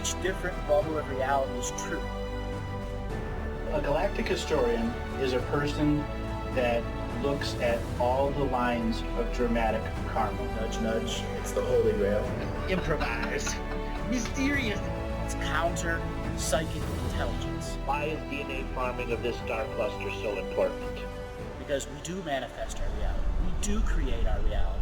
each different bubble of reality is true. A galactic historian is a person that looks at all the lines of dramatic karma. Nudge, nudge. It's the Holy Grail. Improvised. Mysterious. It's counter psychic intelligence. Why is DNA farming of this star cluster so important? Because we do manifest our reality. We do create our reality.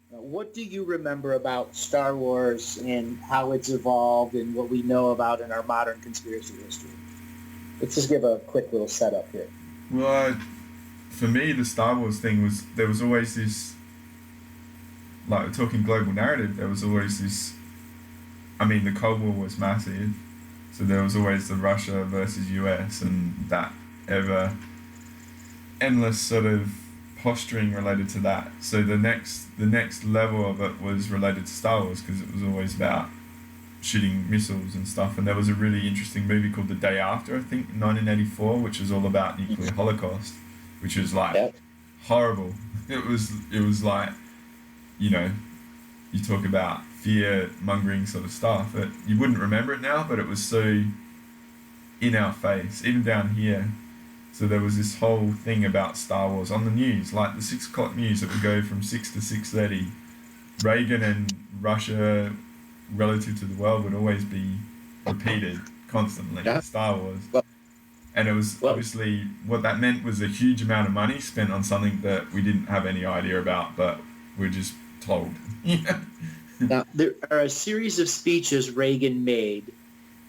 What do you remember about Star Wars and how it's evolved and what we know about in our modern conspiracy history? Let's just give a quick little setup here. Well, for me, the Star Wars thing was, there was always this, like, we're talking global narrative, there was always this, I mean, the Cold War was massive, so there was always the Russia versus US and that ever endless sort of posturing related to that. So the next level of it was related to Star Wars, because it was always about shooting missiles and stuff. And there was a really interesting movie called The Day After, I think, in 1984, which was all about nuclear holocaust, which was like horrible. It was like, you know, you talk about fear mongering sort of stuff. You wouldn't remember it now, but it was so in our face, even down here. So there was this whole thing about Star Wars on the news, like the 6 o'clock news that would go from 6 to 6:30. Reagan and Russia relative to the world would always be repeated constantly. Yeah. Star Wars. And it was obviously, what that meant was a huge amount of money spent on something that we didn't have any idea about, but we're just told. Now, there are a series of speeches Reagan made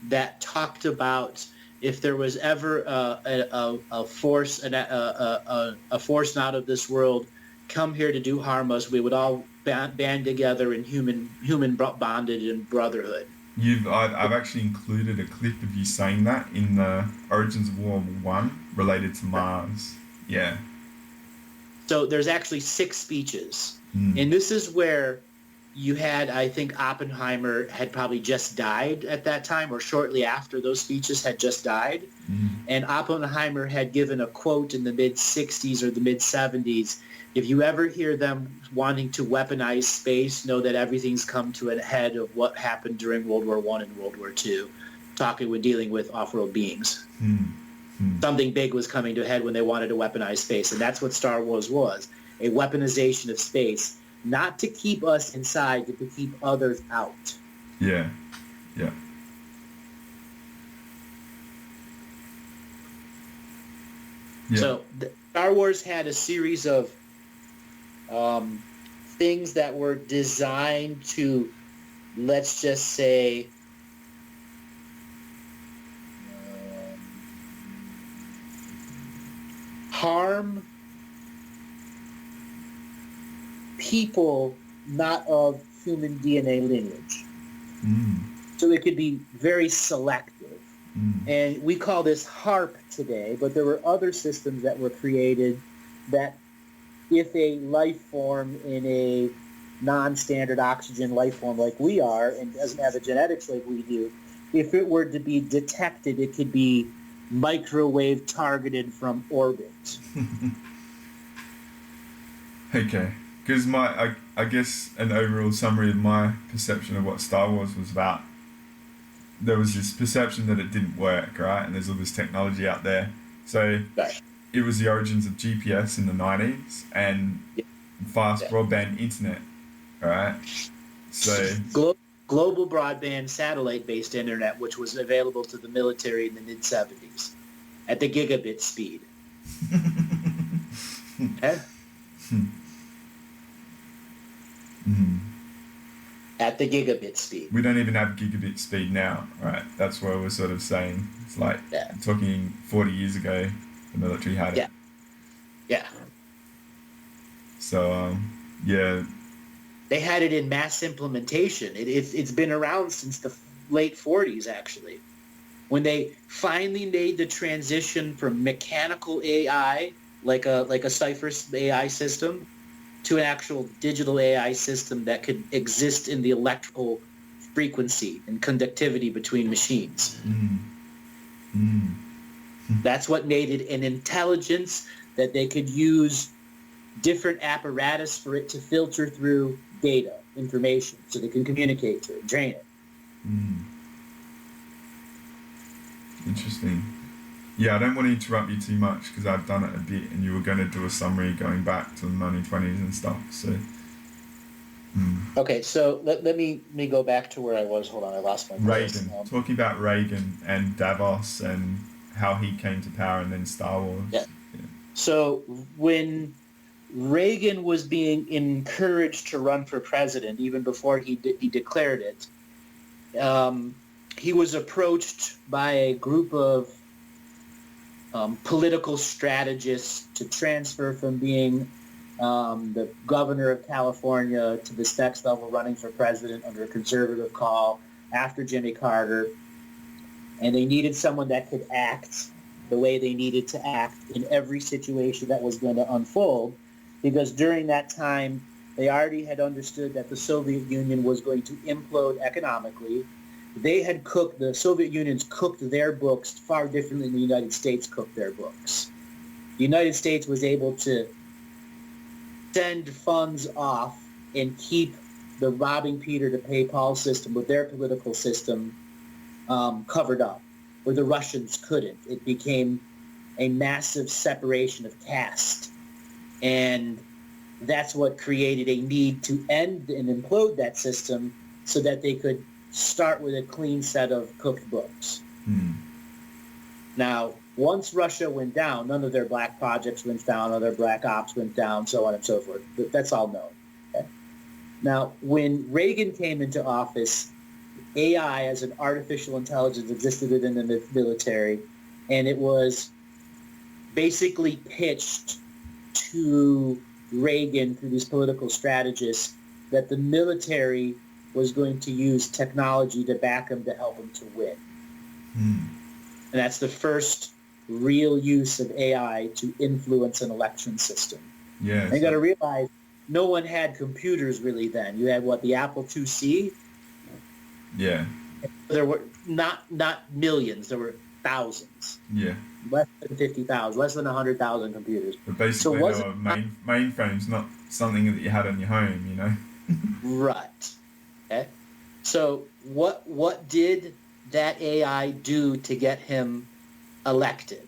that talked about if there was ever a force not of this world come here to do harm us, we would all band together in human bondage and brotherhood. I've actually included a clip of you saying that in the Origins of War I related to Mars. Yeah. So there's actually 6 speeches, and this is where you had, I think, Oppenheimer had probably just died at that time, or shortly after those speeches had just died. And Oppenheimer had given a quote in the mid-60s or the mid-70s, if you ever hear them wanting to weaponize space, know that everything's come to a head of what happened during World War I and World War II, dealing with off-world beings. Something big was coming to a head when they wanted to weaponize space, and that's what Star Wars was, a weaponization of space. Not to keep us inside, but to keep others out. Yeah. So Star Wars had a series of things that were designed to, let's just say, harm people not of human DNA lineage. So it could be very selective. And we call this HARP today, but there were other systems that were created that if a life form in a non-standard oxygen life form like we are and doesn't have the genetics like we do, if it were to be detected, it could be microwave targeted from orbit. Okay. Because I guess an overall summary of my perception of what Star Wars was about, there was this perception that it didn't work, right? And there's all this technology out there. So it was the origins of GPS in the 90s and fast broadband internet, right? So global broadband satellite-based internet, which was available to the military in the mid-70s at the gigabit speed. Okay? At the gigabit speed. We don't even have gigabit speed now, right? That's what we're sort of saying. It's like talking 40 years ago, the military had it. Yeah. So, They had it in mass implementation. It's been around since the late 40s, actually. When they finally made the transition from mechanical AI, like a Cypher AI system, to an actual digital AI system that could exist in the electrical frequency and conductivity between machines. That's what made it an intelligence that they could use different apparatus for it to filter through data, information, so they can communicate to it, train it. Interesting. Yeah, I don't want to interrupt you too much because I've done it a bit and you were going to do a summary going back to the 1920s and stuff. So. Okay, so let me go back to where I was. Hold on, I lost my place. Reagan. Talking about Reagan and Davos and how he came to power and then Star Wars. Yeah. So when Reagan was being encouraged to run for president, even before he declared it, he was approached by a group of political strategists to transfer from being the governor of California to this next level, running for president under a conservative call after Jimmy Carter. And they needed someone that could act the way they needed to act in every situation that was going to unfold, because during that time, they already had understood that the Soviet Union was going to implode economically. The Soviet Union's cooked their books far differently than the United States cooked their books. The United States was able to send funds off and keep the robbing Peter to pay Paul system with their political system covered up, where the Russians couldn't. It became a massive separation of caste. And that's what created a need to end and implode that system so that they could start with a clean set of cooked books. Now, once Russia went down, none of their black projects went down, none of their black ops went down, so on and so forth. That's all known. Okay? Now, when Reagan came into office, AI as an artificial intelligence existed within the military, and it was basically pitched to Reagan through these political strategists that the military was going to use technology to back him to help him to win. And that's the first real use of AI to influence an election system. Yeah. And you got to realize no one had computers really then. You had the Apple IIc. Yeah. There were not millions. There were thousands. Yeah. Less than 50,000. Less than 100,000 computers. But basically, they were mainframes, not something that you had on your home, you know. Right. Okay. So what did that AI do to get him elected?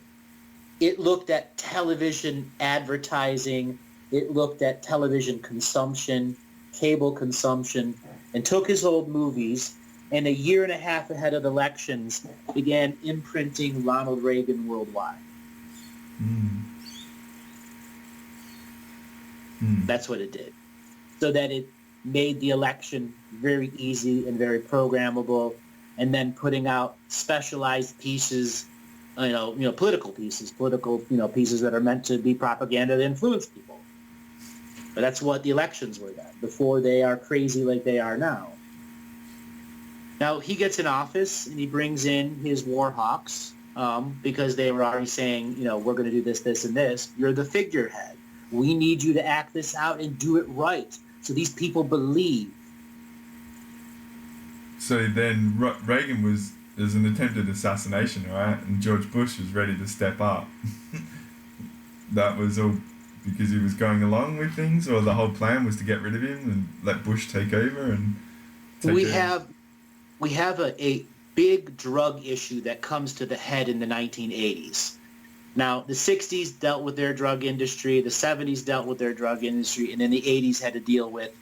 It looked at television advertising. It looked at television consumption, cable consumption, and took his old movies, and a year and a half ahead of elections began imprinting Ronald Reagan worldwide. That's what it did. So that it made the election very easy and very programmable, and then putting out specialized pieces, political pieces, pieces that are meant to be propaganda to influence people. But that's what the elections were then, before they are crazy like they are now. Now, he gets in office and he brings in his war hawks because they were already saying, we're going to do this, this, and this. You're the figurehead. We need you to act this out and do it right so these people believe. So then Reagan was an attempted assassination, right? And George Bush was ready to step up. That was all because he was going along with things, or the whole plan was to get rid of him and let Bush take over and we have a big drug issue that comes to the head in the 1980s. Now, the 60s dealt with their drug industry, the 70s dealt with their drug industry, and then the 80s had to deal with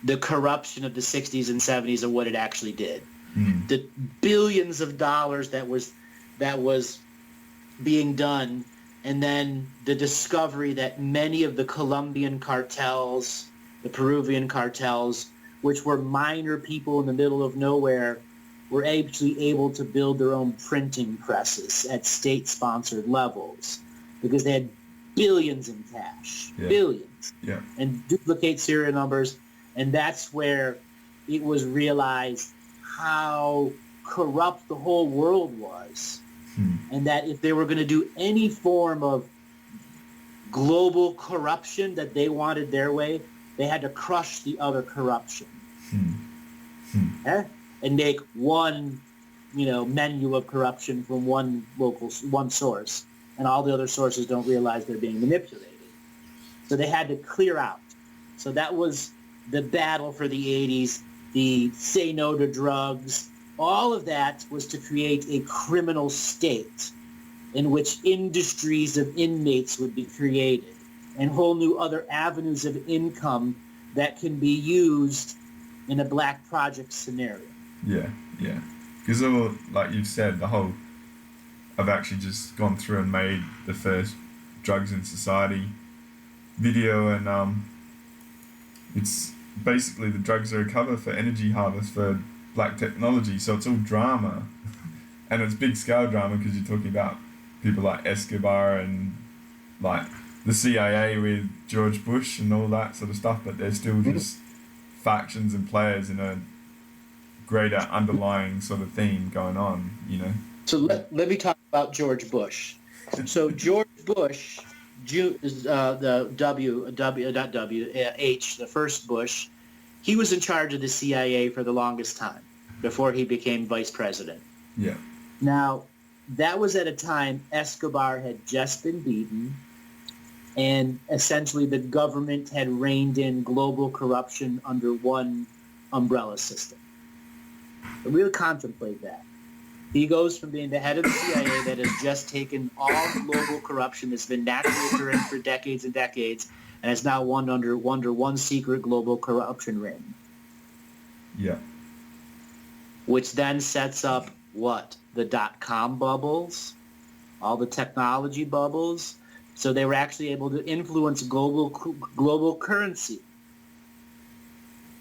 the corruption of the 60s and 70s and what it actually did. The billions of dollars that was being done, and then the discovery that many of the Colombian cartels, the Peruvian cartels, which were minor people in the middle of nowhere, were actually able to build their own printing presses at state-sponsored levels because they had billions in cash, billions, and duplicate serial numbers. And that's where it was realized how corrupt the whole world was, and that if they were going to do any form of global corruption that they wanted their way, they had to crush the other corruption. Hmm. And make one, menu of corruption from one source, and all the other sources don't realize they're being manipulated. So they had to clear out. So that was the battle for the 80s, the say no to drugs. All of that was to create a criminal state in which industries of inmates would be created and whole new other avenues of income that can be used in a black project scenario. Yeah. Because like you've said, I've actually just gone through and made the first Drugs in Society video, and it's basically the drugs are a cover for energy harvest for black technology, so it's all drama. And it's big scale drama because you're talking about people like Escobar and like the CIA with George Bush and all that sort of stuff, but they're still just factions and players in a greater underlying sort of theme going on, So let me talk about George Bush. So George Bush, the the first Bush, he was in charge of the CIA for the longest time before he became vice president. Yeah. Now, that was at a time Escobar had just been beaten, and essentially the government had reined in global corruption under one umbrella system. But we'll contemplate that. He goes from being the head of the CIA that has just taken all global corruption that's been naturally occurring for decades and decades, and is now under one secret global corruption ring. Yeah. Which then sets up what? The dot-com bubbles, all the technology bubbles. So they were actually able to influence global currency.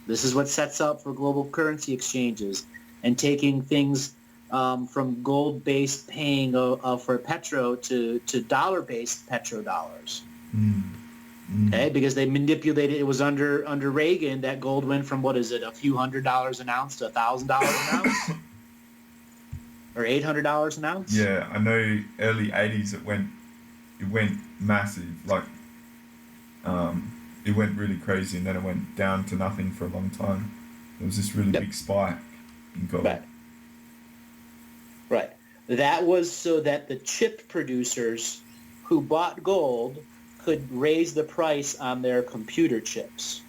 This is what sets up for global currency exchanges and taking things from gold-based paying for petro to dollar-based petrodollars. Okay, because they manipulated. It was under Reagan that gold went from, what is it, a few $100s an ounce to $1,000 an ounce, or $800 an ounce. Yeah, I know. Early '80s, it went massive. Like, it went really crazy, and then it went down to nothing for a long time. There was this really big spike in gold. Right. That was so that the chip producers who bought gold could raise the price on their computer chips.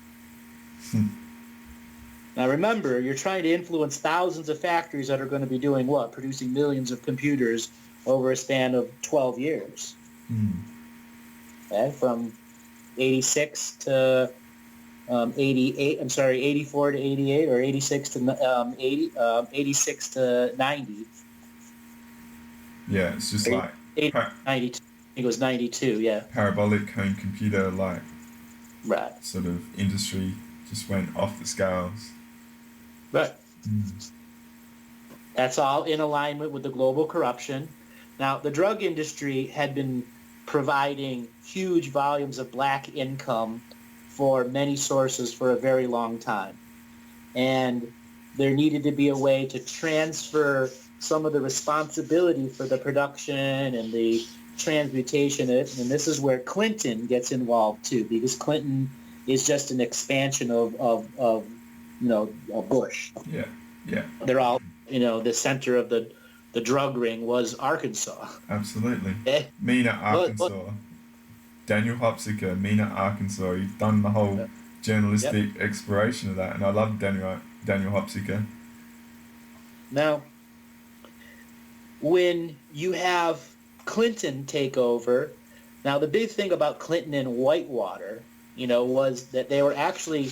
Now remember, you're trying to influence thousands of factories that are going to be doing what? Producing millions of computers over a span of 12 years. Okay, from 86 to 88, 84 to 88, or 86 to 86 to 90. Yeah, it's just like 92. I think it was 92, yeah. Parabolic home computer, like, right, sort of industry just went off the scales. Right. That's all in alignment with the global corruption. Now, the drug industry had been providing huge volumes of black income for many sources for a very long time. And there needed to be a way to transfer some of the responsibility for the production and the transmutation. And this is where Clinton gets involved too, because Clinton is just an expansion of Bush. Yeah. They're all, the center of the drug ring was Arkansas. Absolutely. Mena, Arkansas. Daniel Hopsiker, Mena, Arkansas. You've done the whole journalistic exploration of that, and I love Daniel Hopsiker. Now, when you have Clinton take over, now the big thing about Clinton and Whitewater, was that they were actually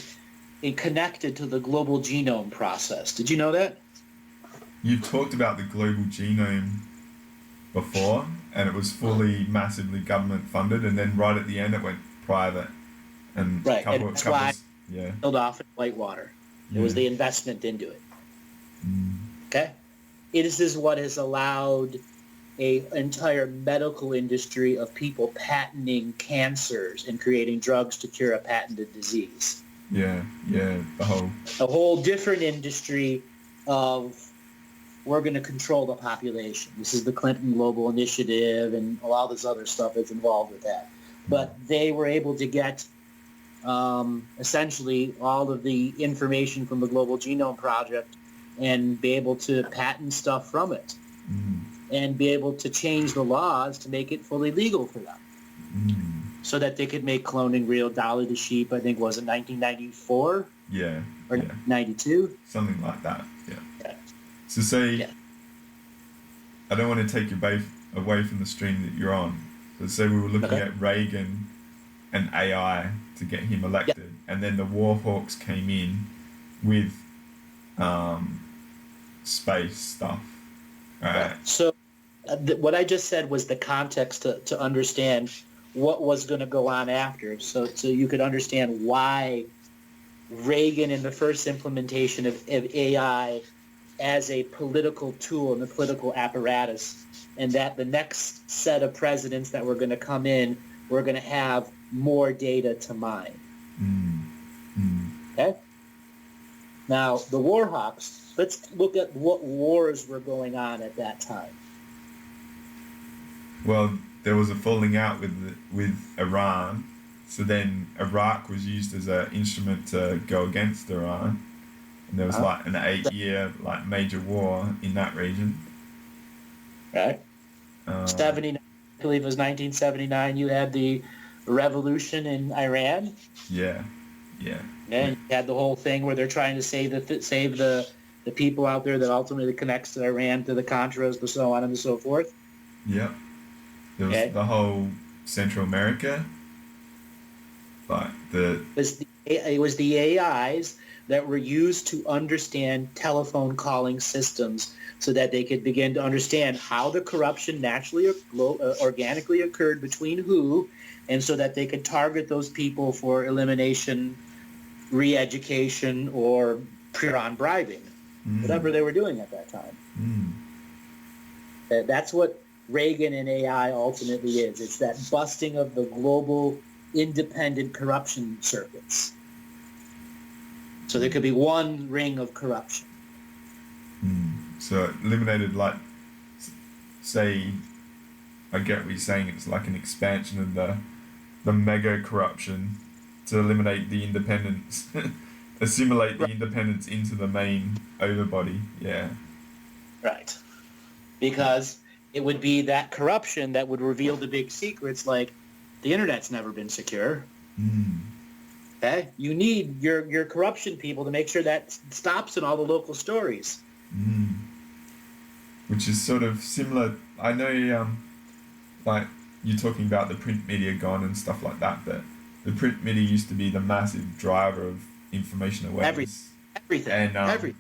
connected to the global genome process. Did you know that? You've talked about the global genome before, and it was fully, massively government funded, and then right at the end it went private. And right, and that's why it killed off in Whitewater. It was the investment into it. Okay? It is what has allowed an entire medical industry of people patenting cancers and creating drugs to cure a patented disease. Yeah, a whole different industry of we're going to control the population. This is the Clinton Global Initiative and all this other stuff that's involved with that. But they were able to get essentially all of the information from the Global Genome Project and be able to patent stuff from it and be able to change the laws to make it fully legal for them so that they could make cloning real. Dolly the sheep, I think, was it 1994? Yeah. Or 92? Something like that, yeah. So say, I don't want to take you both away from the stream that you're on. So say we were looking at Reagan and AI to get him elected, and then the Warhawks came in with space stuff. Right. So what I just said was the context to understand what was going to go on after, so you could understand why Reagan in the first implementation of AI as a political tool in the political apparatus, and that the next set of presidents that were going to come in were going to have more data to mine. Okay? Now, the Warhawks, let's look at what wars were going on at that time. Well, there was a falling out with Iran, so then Iraq was used as an instrument to go against Iran, and there was like an 8-year like major war in that region. Right. 79, I believe it was 1979. You had the revolution in Iran. Yeah. And you had the whole thing where they're trying to save the people out there that ultimately connects to Iran, to the Contras, and so on and so forth. Yep. There was the whole Central America, but it was the AIs that were used to understand telephone calling systems so that they could begin to understand how the corruption naturally or organically occurred between who, and so that they could target those people for elimination, re-education, or pure-on bribing, whatever they were doing at that time. That's what Reagan and AI ultimately is. It's that busting of the global independent corruption circuits. So there could be one ring of corruption. So it eliminated, like, say, I get what you're saying, it's like an expansion of the mega corruption to eliminate the independence, assimilate the independence into the main overbody, Right. Because it would be that corruption that would reveal the big secrets, like the internet's never been secure. Okay? You need your corruption people to make sure that stops in all the local stories. Which is sort of similar. I know, like, you're talking about the print media gone and stuff like that, but the print media used to be the massive driver of information awareness. Everything. And,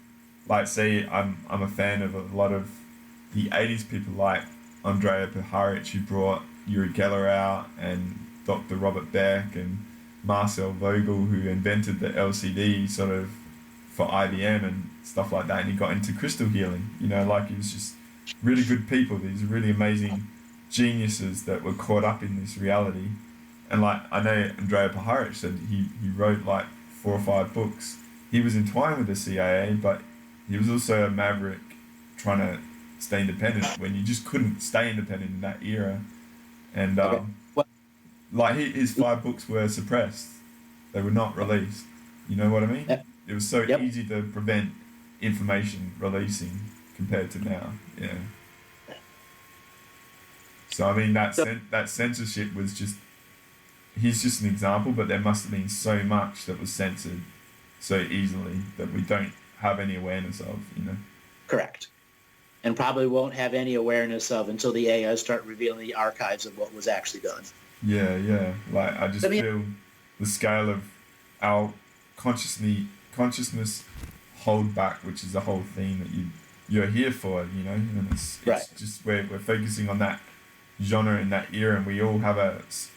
like, say, I'm a fan of a lot of the 80s people like Andrea Piharic, who brought Uri Geller out, and Dr. Robert Beck, and Marcel Vogel, who invented the LCD sort of for IBM and stuff like that, and he got into crystal healing, like he was just really good people, these really amazing geniuses that were caught up in this reality. And like, I know Andrea Piharic said he wrote like 4 or 5 books. He was entwined with the CIA, but he was also a maverick trying to stay independent when you just couldn't stay independent in that era. And like his 5 books were suppressed. They were not released. You know what I mean? It was so easy to prevent information releasing compared to now. Yeah. So I mean that censorship was just, he's just an example, but there must have been so much that was censored so easily that we don't have any awareness of, Correct. And probably won't have any awareness of until the AI start revealing the archives of what was actually done. Yeah. Like, I just feel the scale of our consciousness hold back, which is the whole thing that you're here for, and it's just we're focusing on that genre in that era, and we all have it's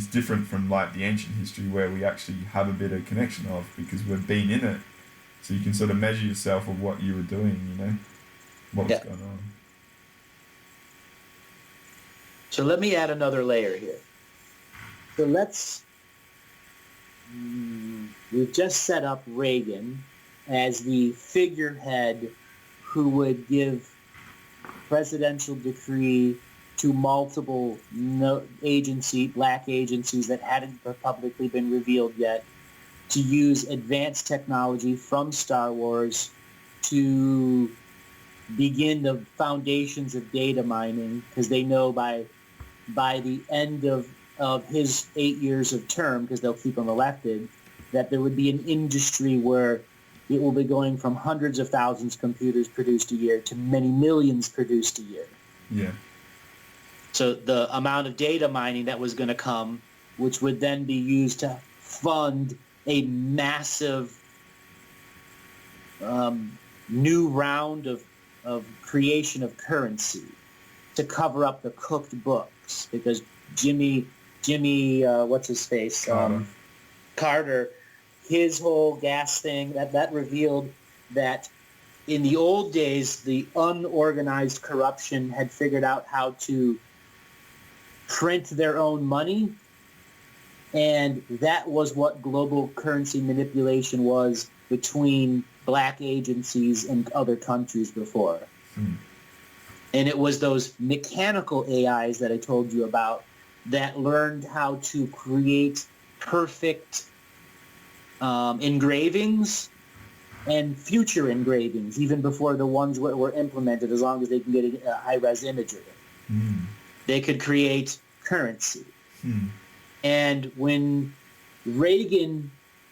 different from like the ancient history where we actually have a bit of connection of, because we've been in it, so you can sort of measure yourself of what you were doing, what was going on. So let me add another layer here. So we've just set up Reagan as the figurehead who would give presidential decree to multiple black agencies that hadn't publicly been revealed yet, to use advanced technology from Star Wars to begin the foundations of data mining, because they know by the end of his 8 years of term, because they'll keep him elected, that there would be an industry where it will be going from hundreds of thousands of computers produced a year to many millions produced a year. Yeah. So the amount of data mining that was going to come, which would then be used to fund a massive new round of creation of currency to cover up the cooked books, because Jimmy, what's his face? Carter, his whole gas thing, that revealed that in the old days, the unorganized corruption had figured out how to print their own money, and that was what global currency manipulation was between black agencies and other countries before. And it was those mechanical AIs that I told you about that learned how to create perfect engravings and future engravings, even before the ones were implemented, as long as they can get a high-res imagery. They could create currency. And when Reagan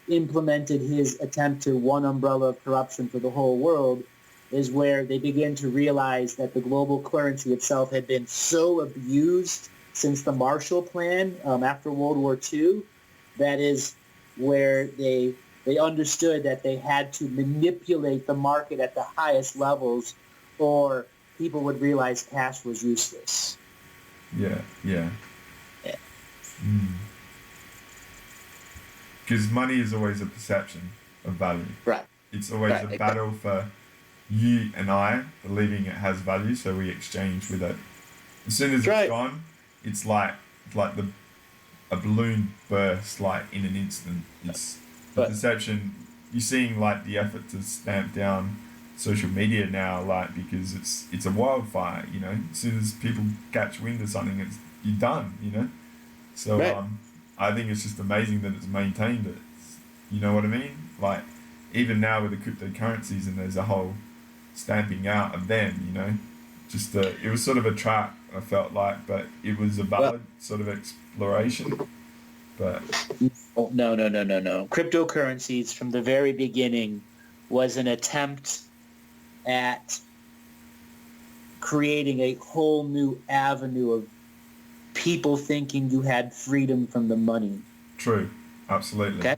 implemented his attempt to one umbrella of corruption for the whole world, is where they began to realize that the global currency itself had been so abused since the Marshall Plan after World War II. That is where they understood that they had to manipulate the market at the highest levels, or people would realize cash was useless. Yeah. Because money is always a perception of value. Right. It's always a battle for you and I believing it has value, so we exchange with it. As soon as it's gone, it's like a balloon bursts like in an instant. It's the perception. You're seeing like the effort to stamp down social media now, like, because it's a wildfire. You know, as soon as people catch wind of something, you're done. You know, so I think it's just amazing that it's maintained it. You know what I mean? Like, even now with the cryptocurrencies, and there's a whole stamping out of them, you know, just it was sort of a trap, I felt like, but it was a valid sort of exploration. But no. Cryptocurrencies from the very beginning was an attempt at creating a whole new avenue of people thinking you had freedom from the money. True, absolutely. Okay.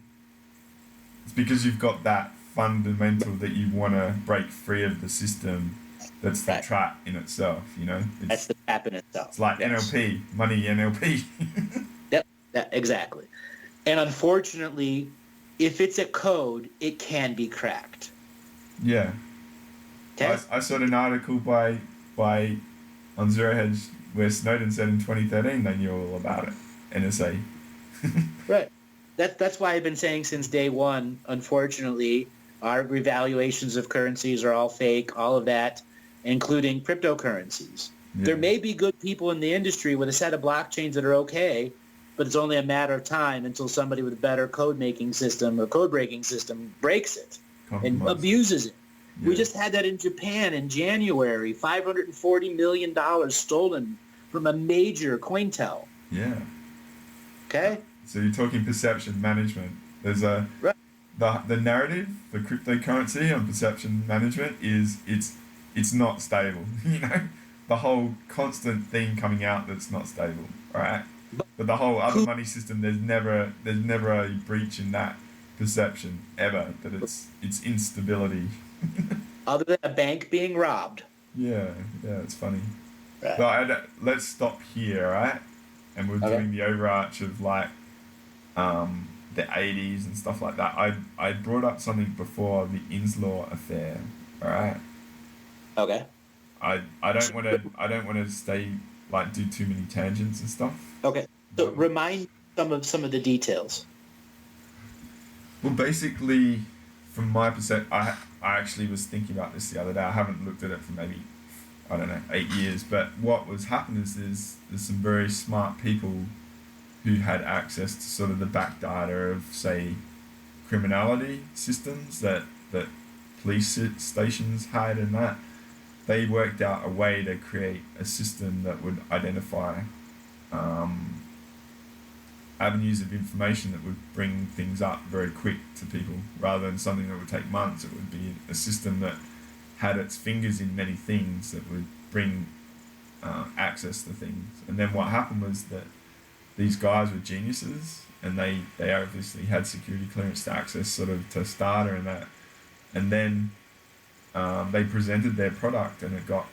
It's because you've got that fundamental that you want to break free of the system. That's the trap in itself, you know. That's the trap in itself. It's like NLP, money NLP. Yep, exactly. And unfortunately, if it's a code, it can be cracked. Yeah. Okay. I saw an article by on Zero Hedge where Snowden said in 2013 they knew all about it. NSA. Right. That's why I've been saying since day one, unfortunately, our revaluations of currencies are all fake, all of that, including cryptocurrencies. Yeah. There may be good people in the industry with a set of blockchains that are okay, but it's only a matter of time until somebody with a better code-making system or code-breaking system breaks it and abuses it. Yeah. We just had that in Japan in January, $540 million stolen from a major Cointel. Yeah. Okay? So you're talking perception management. There's the narrative for cryptocurrency and perception management is it's not stable. You know, the whole constant thing coming out that's not stable. All right. But the whole other money system, there's never a breach in that perception ever. That it's instability. Other than a bank being robbed. Yeah, it's funny. Right. But let's stop here, right? And we're doing the overarch of like the 80s and stuff like that. I brought up something before, the Inslaw affair. All right. Okay. I don't want to stay like do too many tangents and stuff. Okay. So remind some of the details. Well, basically, from my perspective, I actually was thinking about this the other day. I haven't looked at it for maybe I don't know, 8 years. But what was happening is there's some very smart people who had access to sort of the back data of, say, criminality systems that police stations had, and that they worked out a way to create a system that would identify avenues of information that would bring things up very quick to people, rather than something that would take months. It would be a system that had its fingers in many things that would bring access to things. And then what happened was that these guys were geniuses, and they obviously had security clearance to access sort of to data and that. And then they presented their product, and it got,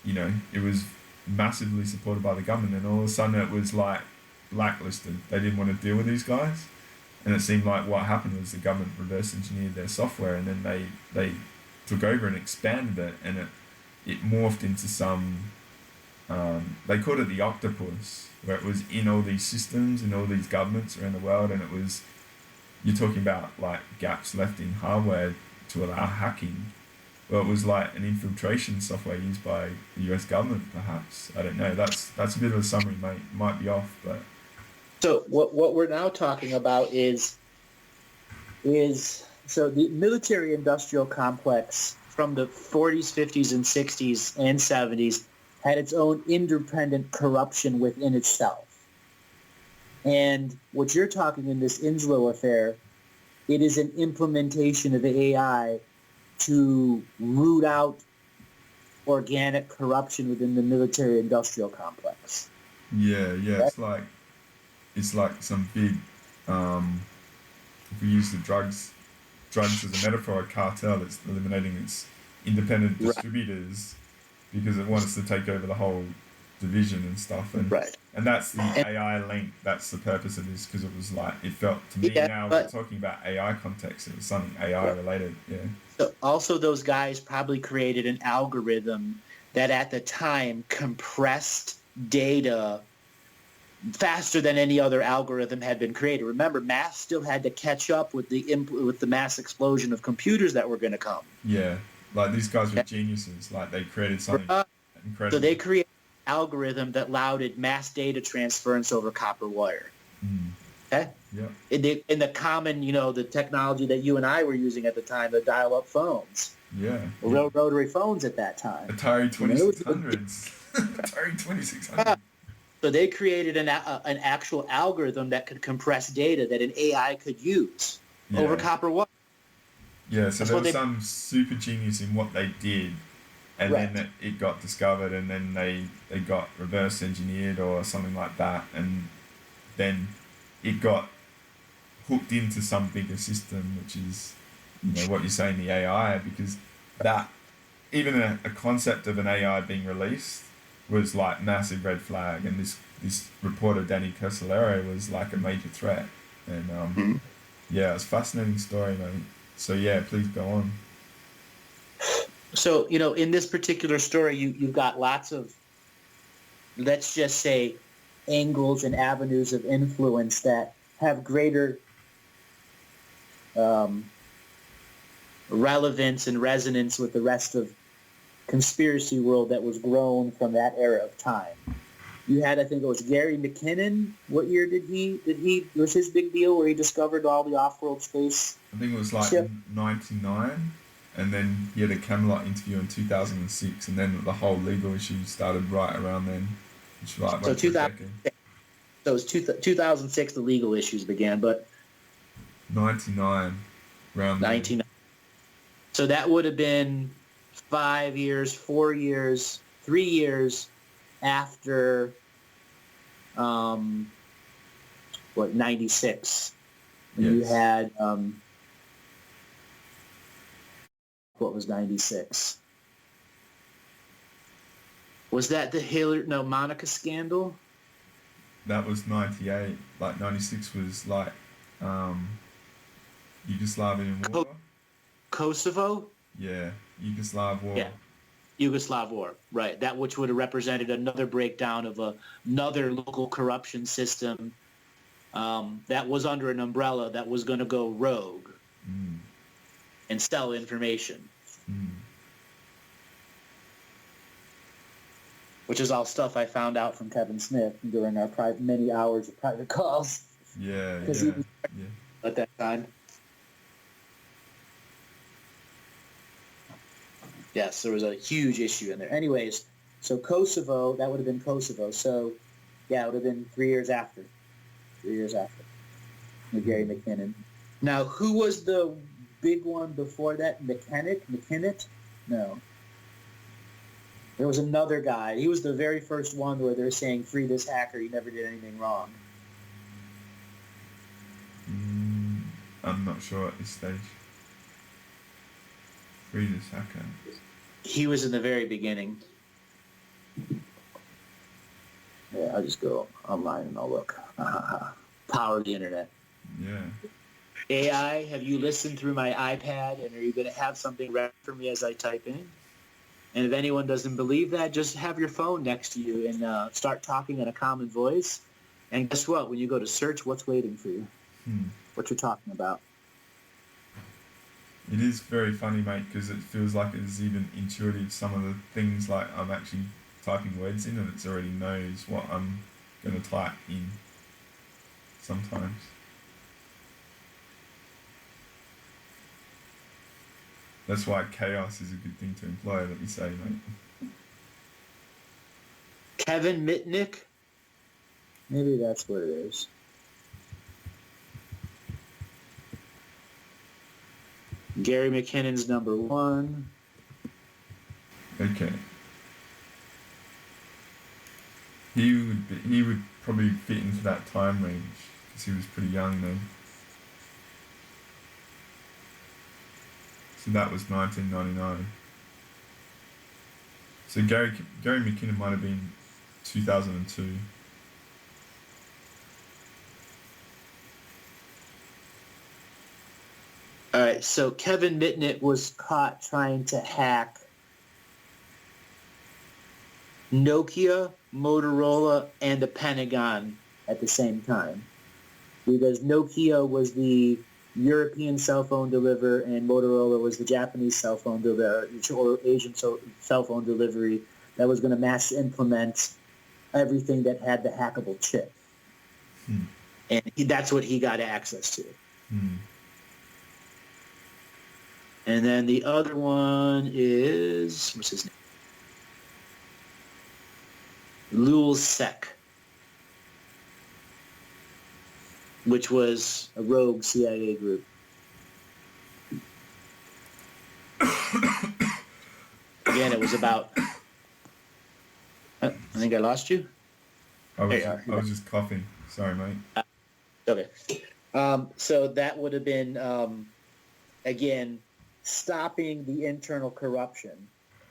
it was massively supported by the government, and all of a sudden it was like blacklisted. They didn't want to deal with these guys, and it seemed like what happened was the government reverse engineered their software, and then they took over and expanded it, and it morphed into some, they called it the octopus, where it was in all these systems and all these governments around the world, and it was, you're talking about like gaps left in hardware to allow hacking. Well, it was like an infiltration software used by the US government, perhaps. I don't know. That's a bit of a summary, mate. Might be off, but... So what we're now talking about is so the military-industrial complex from the 40s, 50s, and 60s and 70s had its own independent corruption within itself. And what you're talking in this Inslaw affair, it is an implementation of AI to root out organic corruption within the military-industrial complex. Yeah, right? It's like some big, if we use the drugs as a metaphor, a cartel that's eliminating its independent distributors because it wants to take over the whole division and stuff. And and that's the AI link. That's the purpose of this, because it was like, it felt to me now we're talking about AI context. It was something AI related. Yeah. So also those guys probably created an algorithm that at the time compressed data faster than any other algorithm had been created. Remember, math still had to catch up with the mass explosion of computers that were going to come. Yeah, like these guys were geniuses. Like they created something incredible. So they created an algorithm that allowed mass data transference over copper wire. Okay? Yeah. In the common, the technology that you and I were using at the time, the dial-up phones. Yeah. Rotary phones at that time. Atari 2600s. Atari 2600. So they created an actual algorithm that could compress data that an AI could use over copper wire. Yeah, so there was some super genius in what they did, and then it got discovered, and then they got reverse engineered or something like that, and then it got hooked into some bigger system, which is, what you're saying, the AI, because that, even a concept of an AI being released was like massive red flag, and this reporter Danny Casolero was like a major threat, and it's a fascinating story, mate. So please go on. So in this particular story, you've got lots of, let's just say, angles and avenues of influence that have greater relevance and resonance with the rest of conspiracy world that was grown from that era of time. You had, I think it was Gary McKinnon. What year was his big deal where he discovered all the off-world space? I think it was like 99, and then he had a Camelot interview in 2006, and then the whole legal issue started right around then. Which like so 2006. So it was 2006 the legal issues began, but 99 around 99. So that would have been 5 years, 4 years, 3 years after 96. Yes. You had what was 96? Was that the Monica scandal? That was 98. Like 96 was like Yugoslavian war. Kosovo? Yeah, Yugoslav war. Yeah, Yugoslav war, right. That which would have represented another breakdown of another local corruption system that was under an umbrella that was going to go rogue and sell information. which is all stuff I found out from Kevin Smith during our many hours of private calls. Yeah, Because he was at that time. Yes, there was a huge issue in there. Anyways, so Kosovo, that would have been Kosovo. So, yeah, it would have been 3 years after. 3 years after. With Gary McKinnon. Now, who was the big one before that? McKinnett? No. There was another guy. He was the very first one where they're saying, free this hacker, he never did anything wrong. I'm not sure at this stage. Free this hacker. He was in the very beginning. Yeah, I'll just go online and I'll look. Power of the internet. Yeah. AI, have you listened through my iPad, and are you going to have something ready for me as I type in? And if anyone doesn't believe that, just have your phone next to you and start talking in a common voice. And guess what? When you go to search, what's waiting for you? What you're talking about. It is very funny, mate, because it feels like it's even intuitive. Some of the things, like I'm actually typing words in and it already knows what I'm going to type in sometimes. That's why chaos is a good thing to employ, let me say, mate. Kevin Mitnick? Maybe that's what it is. Gary McKinnon's number 1. Okay. He would probably fit into that time range because he was pretty young then. So that was 1999. So Gary McKinnon might have been 2002. All right, so Kevin Mitnick was caught trying to hack Nokia, Motorola, and the Pentagon at the same time. Because Nokia was the European cell phone deliverer and Motorola was the Japanese cell phone deliverer, or Asian cell phone delivery that was going to mass implement everything that had the hackable chip. And that's what he got access to. And then the other one is, what's his name? Lulzsec, which was a rogue CIA group. Again, it was about... I think I lost you. I was just coughing. Sorry, mate. Okay. So that would have been, again, stopping the internal corruption.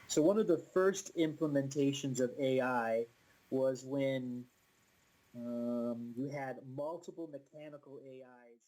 So one of the first implementations of AI was when you had multiple mechanical AIs